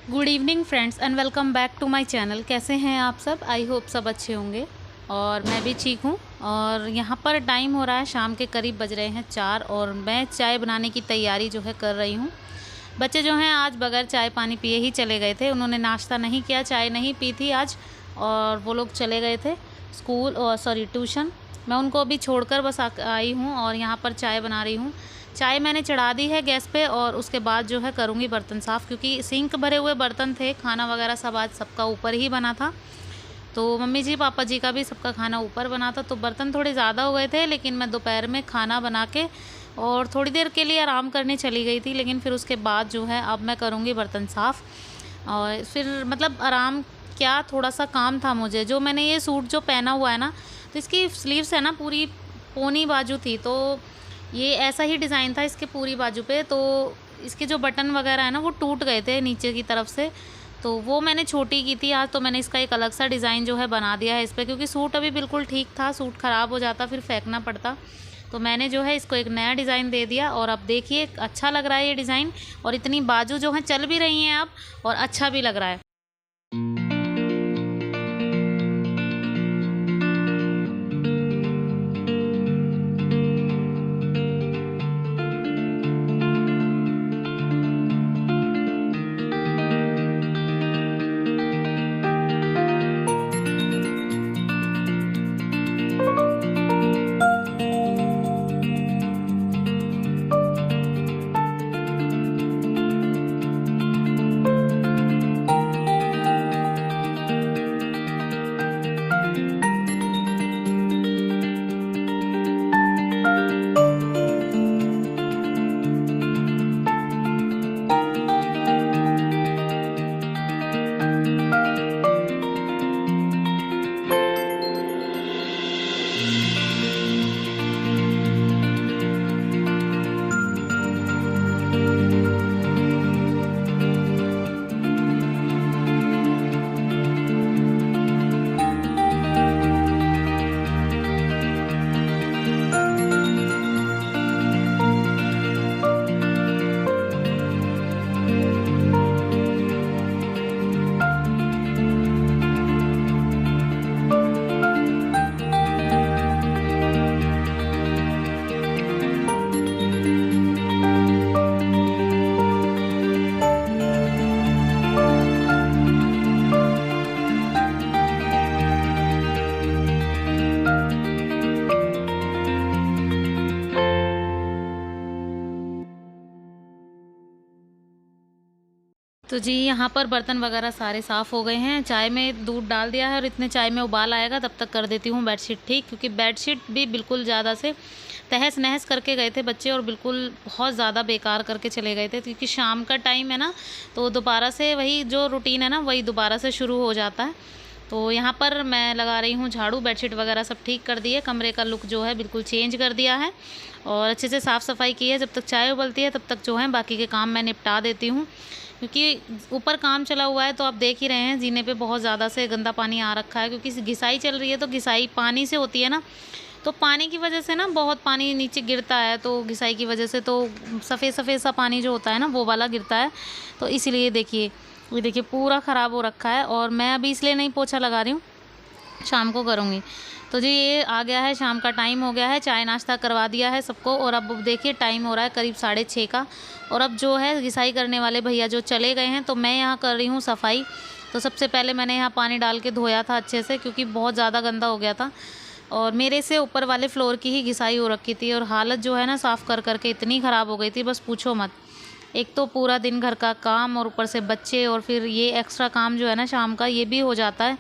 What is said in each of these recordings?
Good evening friends and welcome back to my channel. कैसे हैं आप सब? आई होप सब अच्छे होंगे और मैं भी ठीक हूँ। और यहाँ पर टाइम हो रहा है, शाम के करीब बज रहे हैं 4 और मैं चाय बनाने की तैयारी जो है कर रही हूँ। बच्चे जो हैं आज बगैर चाय पानी पिए ही चले गए थे। उन्होंने नाश्ता नहीं किया, चाय नहीं पी थी आज, और वो लोग चले गए थे स्कूल और ट्यूशन। मैं उनको अभी छोड़कर बस आई हूँ और यहाँ पर चाय बना रही हूँ। चाय मैंने चढ़ा दी है गैस पे और उसके बाद जो है करूँगी बर्तन साफ़, क्योंकि सिंक भरे हुए बर्तन थे। खाना वगैरह सब आज सबका ऊपर ही बना था, तो मम्मी जी पापा जी का भी सबका खाना ऊपर बना था, तो बर्तन थोड़े ज़्यादा हो गए थे। लेकिन मैं दोपहर में खाना बना के और थोड़ी देर के लिए आराम करने चली गई थी, लेकिन फिर उसके बाद जो है अब मैं करूँगी बर्तन साफ़। और फिर मतलब आराम क्या, थोड़ा सा काम था मुझे। जो मैंने ये सूट जो पहना हुआ है ना, तो इसकी स्लीव्स है ना पूरी पौनी बाजू थी, तो ये ऐसा ही डिज़ाइन था इसके पूरी बाजू पे। तो इसके जो बटन वगैरह है ना वो टूट गए थे नीचे की तरफ से, तो वो मैंने छोटी की थी आज। तो मैंने इसका एक अलग सा डिज़ाइन जो है बना दिया है इस पर, क्योंकि सूट अभी बिल्कुल ठीक था, सूट ख़राब हो जाता फिर फेंकना पड़ता। तो मैंने जो है इसको एक नया डिज़ाइन दे दिया और अब देखिए अच्छा लग रहा है ये डिज़ाइन। और इतनी बाजू जो है चल भी रही हैं अब और अच्छा भी लग रहा है। तो जी यहाँ पर बर्तन वगैरह सारे साफ़ हो गए हैं। चाय में दूध डाल दिया है और इतने चाय में उबाल आएगा तब तक कर देती हूँ बेडशीट ठीक, क्योंकि बेडशीट भी बिल्कुल ज़्यादा से तहस नहस करके गए थे बच्चे और बिल्कुल बहुत ज़्यादा बेकार करके चले गए थे। क्योंकि शाम का टाइम है ना, तो दोबारा से वही जो रूटीन है ना वही दोबारा से शुरू हो जाता है। तो यहाँ पर मैं लगा रही हूँ झाड़ू, बेडशीट वगैरह सब ठीक कर दिए, कमरे का लुक जो है बिल्कुल चेंज कर दिया है और अच्छे से साफ़ सफाई की है। जब तक चाय उबलती है तब तक जो है बाकी के काम मैं निपटा देती हूँ, क्योंकि ऊपर काम चला हुआ है। तो आप देख ही रहे हैं जीने पे बहुत ज़्यादा से गंदा पानी आ रखा है, क्योंकि घिसाई चल रही है। तो घिसाई पानी से होती है ना, तो पानी की वजह से ना बहुत पानी नीचे गिरता है, तो घिसाई की वजह से तो सफ़ेद सफ़ेद सा पानी जो होता है ना वो वाला गिरता है। तो इसीलिए देखिए, ये देखिए पूरा ख़राब हो रखा है। और मैं अभी इसलिए नहीं पोछा लगा रही हूँ, शाम को करूँगी। तो जी ये आ गया है, शाम का टाइम हो गया है, चाय नाश्ता करवा दिया है सबको। और अब देखिए टाइम हो रहा है करीब 6:30 का, और अब जो है घिसाई करने वाले भैया जो चले गए हैं, तो मैं यहाँ कर रही हूँ सफाई। तो सबसे पहले मैंने यहाँ पानी डाल के धोया था अच्छे से, क्योंकि बहुत ज़्यादा गंदा हो गया था। और मेरे से ऊपर वाले फ्लोर की ही घिसाई हो रखी थी और हालत जो है ना साफ़ कर करके इतनी ख़राब हो गई थी, बस पूछो मत। एक तो पूरा दिन घर का काम और ऊपर से बच्चे और फिर ये एक्स्ट्रा काम जो है ना शाम का, ये भी हो जाता है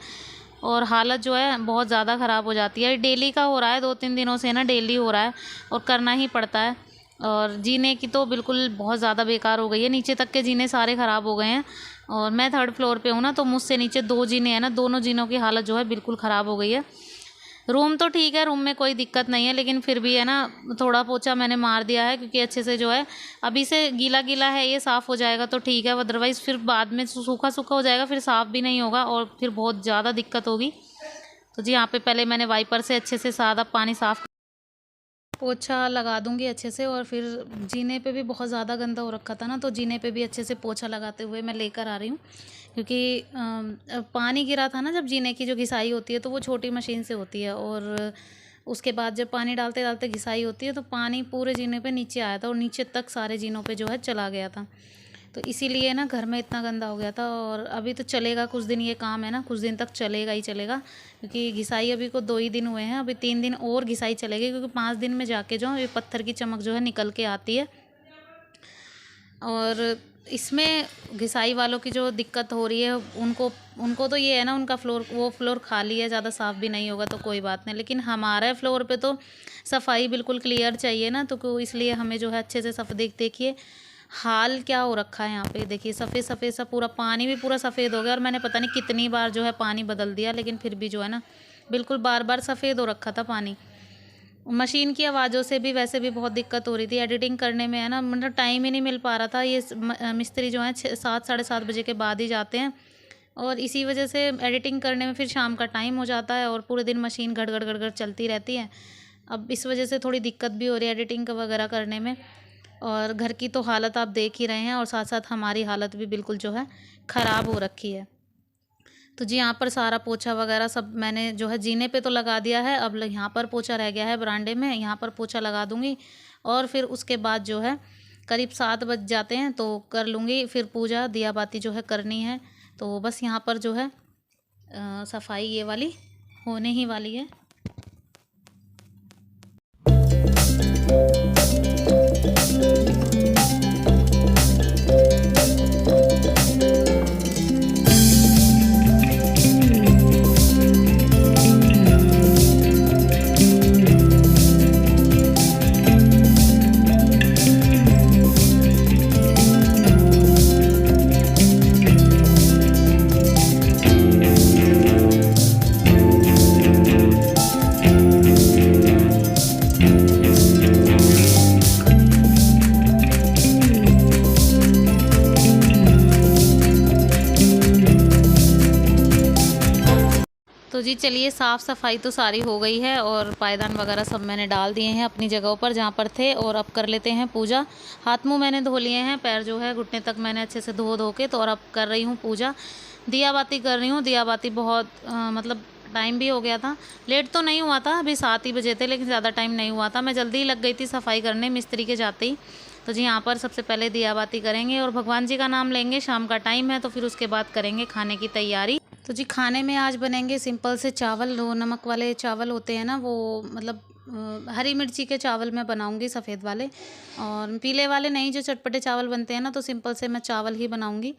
और हालत जो है बहुत ज़्यादा ख़राब हो जाती है। डेली का हो रहा है, 2-3 दिनों से ना डेली हो रहा है और करना ही पड़ता है। और जीने की तो बिल्कुल बहुत ज़्यादा बेकार हो गई है, नीचे तक के जीने सारे ख़राब हो गए हैं। और मैं 3rd फ्लोर पे हूँ ना, तो मुझसे नीचे 2 जीने हैं ना, दोनों जीनों की हालत जो है बिल्कुल ख़राब हो गई है। रूम तो ठीक है, रूम में कोई दिक्कत नहीं है, लेकिन फिर भी है ना थोड़ा पोछा मैंने मार दिया है, क्योंकि अच्छे से जो है अभी से गीला गीला है, ये साफ़ हो जाएगा तो ठीक है, अदरवाइज़ फिर बाद में सूखा सूखा हो जाएगा, फिर साफ़ भी नहीं होगा और फिर बहुत ज़्यादा दिक्कत होगी। तो जी यहाँ पे पहले मैंने वाइपर से अच्छे से सादा पानी साफ़ पोछा लगा दूंगी अच्छे से। और फिर जीने पे भी बहुत ज़्यादा गंदा हो रखा था ना, तो जीने पे भी अच्छे से पोछा लगाते हुए मैं लेकर आ रही हूँ। क्योंकि पानी गिरा था ना, जब जीने की जो घिसाई होती है तो वो छोटी मशीन से होती है, और उसके बाद जब पानी डालते डालते घिसाई होती है तो पानी पूरे जीने पे नीचे आया था, और नीचे तक सारे जीनों पे जो है चला गया था। तो इसीलिए ना घर में इतना गंदा हो गया था। और अभी तो चलेगा कुछ दिन, ये काम है ना कुछ दिन तक चलेगा ही चलेगा, क्योंकि घिसाई अभी को 2 ही दिन हुए हैं, अभी 3 दिन और घिसाई चलेगी, क्योंकि 5 दिन में जाके जो ये पत्थर की चमक जो है निकल के आती है। और इसमें घिसाई वालों की जो दिक्कत हो रही है उनको उनको तो ये है ना, उनका फ्लोर, वो फ्लोर खाली है, ज़्यादा साफ़ भी नहीं होगा तो कोई बात नहीं, लेकिन हमारे फ्लोर पे तो सफाई बिल्कुल क्लियर चाहिए ना, तो इसलिए हमें जो है अच्छे से सब देखिए हाल क्या हो रखा है यहाँ पे। देखिए सफ़ेद सफ़ेद सा पूरा पानी भी पूरा सफ़ेद हो गया, और मैंने पता नहीं कितनी बार जो है पानी बदल दिया, लेकिन फिर भी जो है ना बिल्कुल बार बार सफ़ेद हो रखा था पानी। मशीन की आवाज़ों से भी वैसे भी बहुत दिक्कत हो रही थी एडिटिंग करने में, है ना, मतलब टाइम ही नहीं मिल पा रहा था। ये मिस्त्री जो हैं 7 साढ़े 7 बजे के बाद ही जाते हैं, और इसी वजह से एडिटिंग करने में फिर शाम का टाइम हो जाता है, और पूरे दिन मशीन गड़ गड़ चलती रहती है। अब इस वजह से थोड़ी दिक्कत भी हो रही है एडिटिंग वगैरह करने में। और घर की तो हालत आप देख ही रहे हैं, और साथ साथ हमारी हालत भी बिल्कुल जो है ख़राब हो रखी है। तो जी यहाँ पर सारा पोछा वगैरह सब मैंने जो है जीने पे तो लगा दिया है, अब यहाँ पर पोछा रह गया है बरामदे में, यहाँ पर पोछा लगा दूँगी। और फिर उसके बाद जो है करीब 7 बज जाते हैं तो कर लूँगी फिर पूजा, दिया बाती जो है करनी है। तो बस यहाँ पर जो है सफाई ये वाली होने ही वाली है। तो जी चलिए साफ़ सफाई तो सारी हो गई है, और पायदान वगैरह सब मैंने डाल दिए हैं अपनी जगहों पर जहाँ पर थे। और अब कर लेते हैं पूजा। हाथ मुंह मैंने धो लिए हैं, पैर जो है घुटने तक मैंने अच्छे से धो के तो, और अब कर रही हूँ पूजा। दिया बाती कर रही हूँ। दिया बाती बहुत मतलब टाइम भी हो गया था, लेट तो नहीं हुआ था, अभी 7 ही बजे थे, लेकिन ज़्यादा टाइम नहीं हुआ था। मैं जल्दी ही लग गई थी सफाई करने मिस्त्री के जाते ही। तो जी यहाँ पर सबसे पहले दिया बाती करेंगे और भगवान जी का नाम लेंगे। शाम का टाइम है तो फिर उसके बाद करेंगे खाने की तैयारी। तो जी खाने में आज बनेंगे सिंपल से चावल, वो नमक वाले चावल होते हैं ना, वो मतलब हरी मिर्ची के चावल मैं बनाऊंगी, सफ़ेद वाले, और पीले वाले नहीं, जो चटपटे चावल बनते हैं ना, तो सिंपल से मैं चावल ही बनाऊंगी।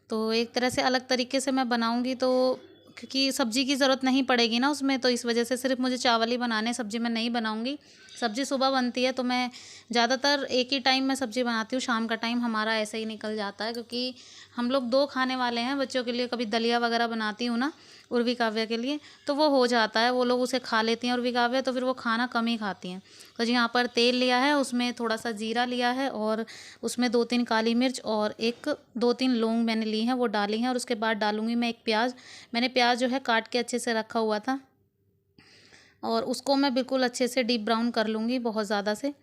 तो एक तरह से अलग तरीके से मैं बनाऊंगी, तो क्योंकि सब्ज़ी की ज़रूरत नहीं पड़ेगी ना उसमें, तो इस वजह से सिर्फ मुझे चावल ही बनाने, सब्ज़ी मैं नहीं बनाऊंगी। सब्ज़ी सुबह बनती है तो मैं ज़्यादातर एक ही टाइम में सब्ज़ी बनाती हूँ, शाम का टाइम हमारा ऐसे ही निकल जाता है, क्योंकि हम लोग 2 खाने वाले हैं। बच्चों के लिए कभी दलिया वगैरह बनाती हूँ ना, उर्वी काव्या के लिए, तो वो हो जाता है, वो लोग उसे खा लेती हैं उर्वी काव्या, तो फिर वो खाना कम ही खाती हैं। तो जी यहाँ पर तेल लिया है, उसमें थोड़ा सा जीरा लिया है, और उसमें 2-3 काली मिर्च और 2-3 लौंग मैंने ली हैं, वो डाली हैं। और उसके बाद डालूंगी मैं एक प्याज। मैंने प्याज जो है काट के अच्छे से रखा हुआ था, और उसको मैं बिल्कुल अच्छे से डीप ब्राउन कर लूँगी, बहुत ज़्यादा से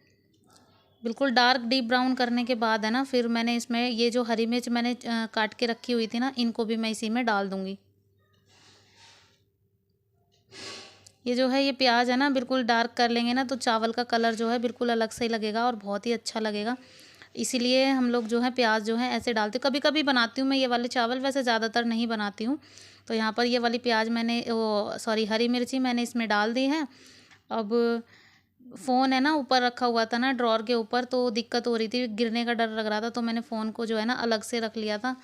बिल्कुल डार्क डीप ब्राउन करने के बाद है ना, फिर मैंने इसमें ये जो हरी मिर्च मैंने काट के रखी हुई थी ना, इनको भी मैं इसी में डाल दूँगी। ये जो है ये प्याज है ना, बिल्कुल डार्क कर लेंगे ना तो चावल का कलर जो है बिल्कुल अलग से ही लगेगा और बहुत ही अच्छा लगेगा। इसीलिए हम लोग जो है प्याज जो है ऐसे डालते, कभी कभी बनाती हूँ मैं ये वाले चावल, वैसे ज़्यादातर नहीं बनाती हूँ। तो यहाँ पर ये वाली प्याज मैंने, वो सॉरी, हरी मिर्ची मैंने इसमें डाल दी है। अब फ़ोन है ना ऊपर रखा हुआ था ना ड्रॉर के ऊपर, तो दिक्कत हो रही थी, गिरने का डर लग रहा था, तो मैंने फ़ोन को जो है ना अलग से रख लिया था,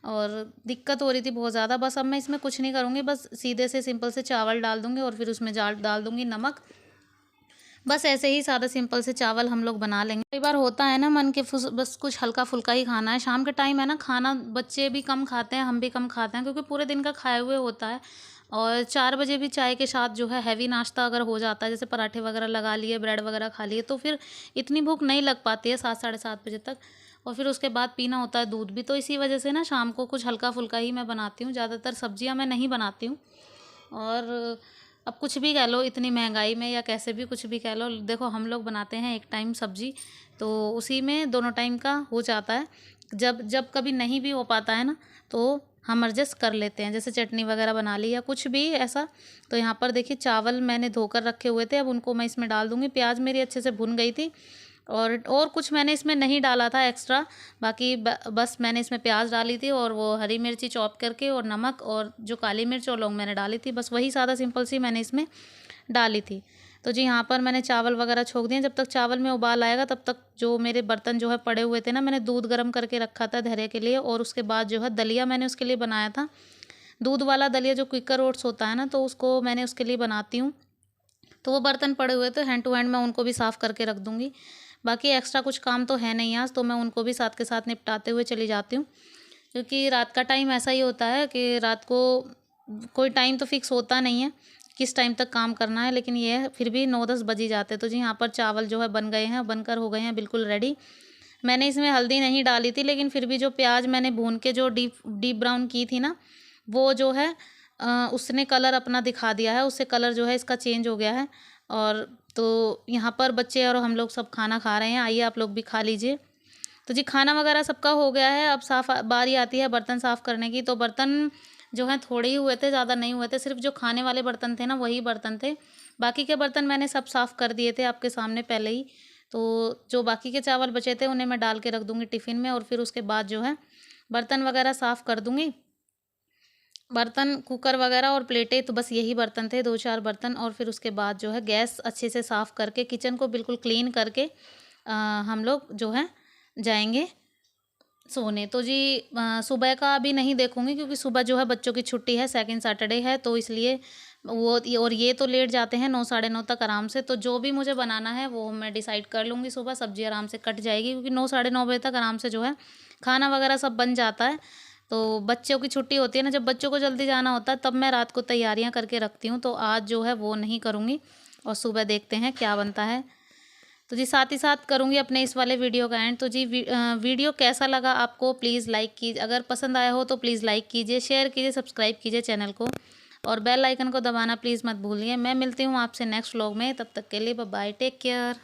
और दिक्कत हो रही थी बहुत ज़्यादा। बस अब मैं इसमें कुछ नहीं करूँगी, बस सीधे से सिंपल से चावल डाल दूँगी, और फिर उसमें डाल दूँगी नमक। बस ऐसे ही सादा सिंपल से चावल हम लोग बना लेंगे। कई बार होता है ना मन के बस कुछ हल्का फुल्का ही खाना है। शाम के टाइम है ना, खाना बच्चे भी कम खाते हैं, हम भी कम खाते हैं, क्योंकि पूरे दिन का खाए हुए होता है। और 4 बजे भी चाय के साथ जो है हैवी नाश्ता अगर हो जाता है, जैसे पराठे वगैरह लगा लिए, ब्रेड वगैरह खा लिए, तो फिर इतनी भूख नहीं लग पाती है 7 साढ़े 7 बजे तक। और फिर उसके बाद पीना होता है दूध भी, तो इसी वजह से ना शाम को कुछ हल्का फुल्का ही मैं बनाती हूँ, ज़्यादातर सब्जियाँ मैं नहीं बनाती हूँ। और अब कुछ भी कह लो, इतनी महंगाई में या कैसे भी कुछ भी कह लो, देखो हम लोग बनाते हैं एक टाइम सब्जी, तो उसी में दोनों टाइम का हो जाता है। जब जब कभी नहीं भी हो पाता है ना, तो हम एडजस्ट कर लेते हैं, जैसे चटनी वगैरह बना ली या कुछ भी ऐसा। तो यहाँ पर देखिए चावल मैंने धोकर रखे हुए थे, अब उनको मैं इसमें डाल दूँगी। प्याज मेरी अच्छे से भुन गई थी, और कुछ मैंने इसमें नहीं डाला था एक्स्ट्रा। बाकी बस मैंने इसमें प्याज डाली थी और वो हरी मिर्ची चॉप करके, और नमक, और जो काली मिर्च और लौंग मैंने डाली थी, बस वही सादा सिंपल सी मैंने इसमें डाली थी। तो जी यहाँ पर मैंने चावल वगैरह छोंक दिए। जब तक चावल में उबाल आएगा तब तक जो मेरे बर्तन जो है पड़े हुए थे ना, मैंने दूध गर्म करके रखा था धैर्य के लिए, और उसके बाद जो है दलिया मैंने उसके लिए बनाया था। दूध वाला दलिया जो क्विकर ओट्स होता है ना, तो उसको मैंने उसके लिए बनाती हूँ। तो वो बर्तन पड़े हुए थे हैंड टू हैंड, मैं उनको भी साफ़ करके रख दूँगी। बाकी एक्स्ट्रा कुछ काम तो है नहीं आज, तो मैं उनको भी साथ के साथ निपटाते हुए चली जाती हूँ। क्योंकि रात का टाइम ऐसा ही होता है कि रात को कोई टाइम तो फिक्स होता नहीं है किस टाइम तक काम करना है, लेकिन ये है फिर भी 9-10 बज ही जाते हैं। तो जी यहाँ पर चावल जो है बन गए हैं, बनकर हो गए हैं बिल्कुल रेडी। मैंने इसमें हल्दी नहीं डाली थी, लेकिन फिर भी जो प्याज मैंने भून के जो डीप डीप ब्राउन की थी ना, वो जो है उसने कलर अपना दिखा दिया है, उससे कलर जो है इसका चेंज हो गया है। और तो यहाँ पर बच्चे और हम लोग सब खाना खा रहे हैं, आइए आप लोग भी खा लीजिए। तो जी खाना वगैरह सबका हो गया है, अब बारी आती है बर्तन साफ़ करने की। तो बर्तन जो हैं थोड़े ही हुए थे, ज़्यादा नहीं हुए थे, सिर्फ जो खाने वाले बर्तन थे ना वही बर्तन थे। बाकी के बर्तन मैंने सब साफ़ कर दिए थे आपके सामने पहले ही। तो जो बाकी के चावल बचे थे उन्हें मैं डाल के रख दूँगी टिफ़िन में, और फिर उसके बाद जो है बर्तन वगैरह साफ़ कर दूँगी। बर्तन, कुकर वगैरह और प्लेटें, तो बस यही बर्तन थे, 2-4 बर्तन। और फिर उसके बाद जो है गैस अच्छे से साफ़ करके, किचन को बिल्कुल क्लीन करके हम लोग जो है जाएंगे सोने। तो जी सुबह का अभी नहीं देखूंगी, क्योंकि सुबह जो है बच्चों की छुट्टी है, सेकंड सैटरडे है, तो इसलिए और ये तो लेट जाते हैं 9 साढ़े 9 तक आराम से। तो जो भी मुझे बनाना है वो मैं डिसाइड कर लूँगी सुबह, सब्जी आराम से कट जाएगी, क्योंकि 9 साढ़े 9 बजे तक आराम से जो है खाना वगैरह सब बन जाता है। तो बच्चों की छुट्टी होती है ना, जब बच्चों को जल्दी जाना होता है तब मैं रात को तैयारियां करके रखती हूँ। तो आज जो है वो नहीं करूँगी, और सुबह देखते हैं क्या बनता है। तो जी साथ ही साथ करूँगी अपने इस वाले वीडियो का एंड। तो जी वीडियो कैसा लगा आपको, प्लीज़ लाइक कीजिए, अगर पसंद आया हो तो प्लीज़ लाइक कीजिए, शेयर कीजिए, सब्सक्राइब कीजिए चैनल को, और बेल आइकन को दबाना प्लीज़ मत भूलिए। मैं मिलती हूँ आपसे नेक्स्ट व्लॉग में, तब तक के लिए बाय बाय, टेक केयर।